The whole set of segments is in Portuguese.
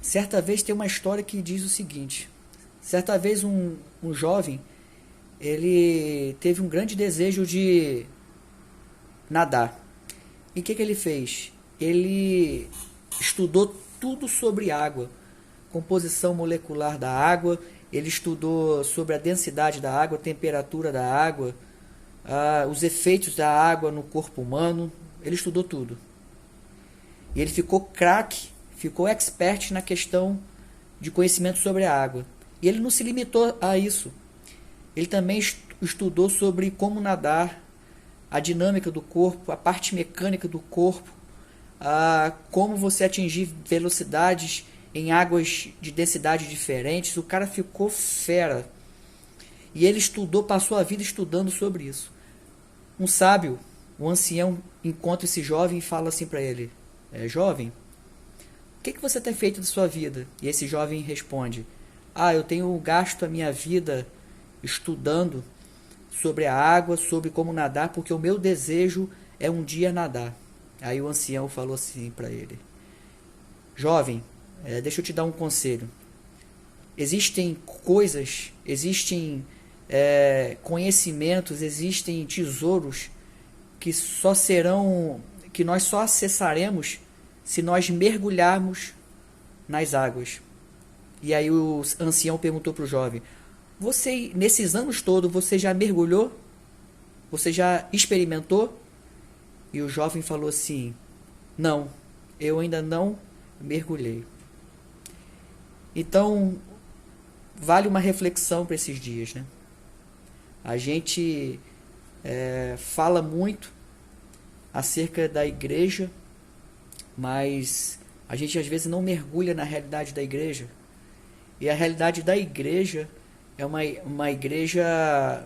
Certa vez tem uma história que diz o seguinte: certa vez um jovem, ele teve um grande desejo de nadar. E o que ele fez? Ele estudou tudo sobre água, composição molecular da água, ele estudou sobre a densidade da água, a temperatura da água, os efeitos da água no corpo humano, ele estudou tudo. E ele ficou craque, ficou expert na questão de conhecimento sobre a água. E ele não se limitou a isso. Ele também estudou sobre como nadar, a dinâmica do corpo, a parte mecânica do corpo, como você atingir velocidades em águas de densidade diferentes. O cara ficou fera. E ele estudou, passou a vida estudando sobre isso. Um sábio, um ancião, encontra esse jovem e fala assim para ele: jovem, o que você tem feito de sua vida? E esse jovem responde: eu tenho gasto a minha vida estudando sobre a água, sobre como nadar, porque o meu desejo é um dia nadar. Aí o ancião falou assim para ele: jovem, deixa eu te dar um conselho. Existem coisas, existem conhecimentos, existem tesouros que nós só acessaremos se nós mergulharmos nas águas. E aí o ancião perguntou para o jovem: você, nesses anos todos, você já mergulhou? Você já experimentou? E o jovem falou assim: não, eu ainda não mergulhei. Então, vale uma reflexão para esses dias, né? A gente fala muito acerca da igreja, mas a gente às vezes não mergulha na realidade da igreja. E a realidade da igreja é uma igreja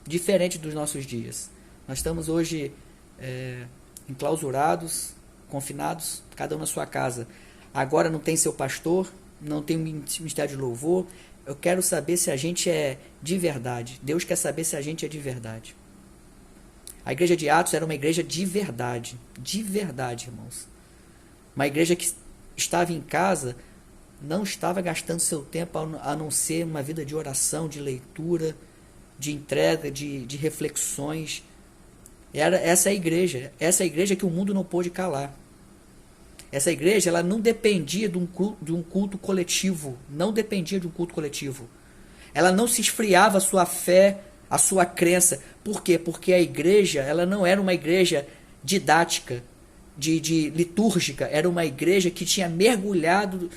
diferente dos nossos dias. Nós estamos hoje enclausurados, confinados, cada um na sua casa. Agora não tem seu pastor, não tem um ministério de louvor. Eu quero saber se a gente é de verdade. Deus quer saber se a gente é de verdade. A igreja de Atos era uma igreja de verdade, irmãos. Uma igreja que estava em casa, não estava gastando seu tempo a não ser uma vida de oração, de leitura, de entrega, de reflexões. Essa é a igreja que o mundo não pôde calar. Essa igreja, ela não dependia de um culto coletivo, não dependia de um culto coletivo. Ela não se esfriava a sua fé, a sua crença. Por quê? Porque a igreja, ela não era uma igreja didática, de litúrgica, era uma igreja que tinha mergulhado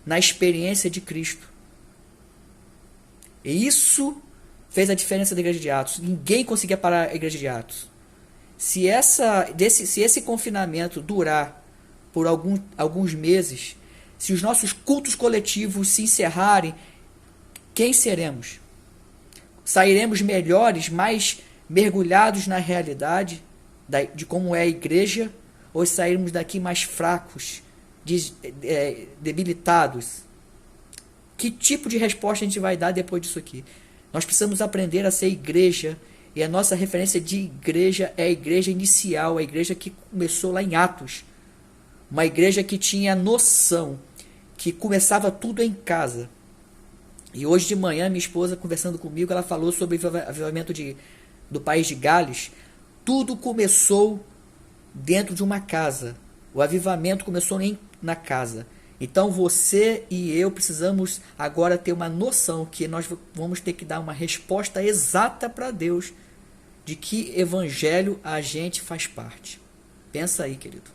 na experiência de Cristo. E isso fez a diferença da igreja de Atos. Ninguém conseguia parar a igreja de Atos. Se esse confinamento durar por alguns meses, se os nossos cultos coletivos se encerrarem, quem seremos? Sairemos melhores, mais mergulhados na realidade de como é a igreja, ou sairemos daqui mais fracos, debilitados? Que tipo de resposta a gente vai dar depois disso aqui? Nós precisamos aprender a ser igreja, e a nossa referência de igreja é a igreja inicial, a igreja que começou lá em Atos. Uma igreja que tinha noção, que começava tudo em casa. E hoje de manhã, minha esposa, conversando comigo, ela falou sobre o avivamento do país de Gales. Tudo começou dentro de uma casa. O avivamento começou na casa. Então você e eu precisamos agora ter uma noção que nós vamos ter que dar uma resposta exata para Deus de que evangelho a gente faz parte. Pensa aí, querido.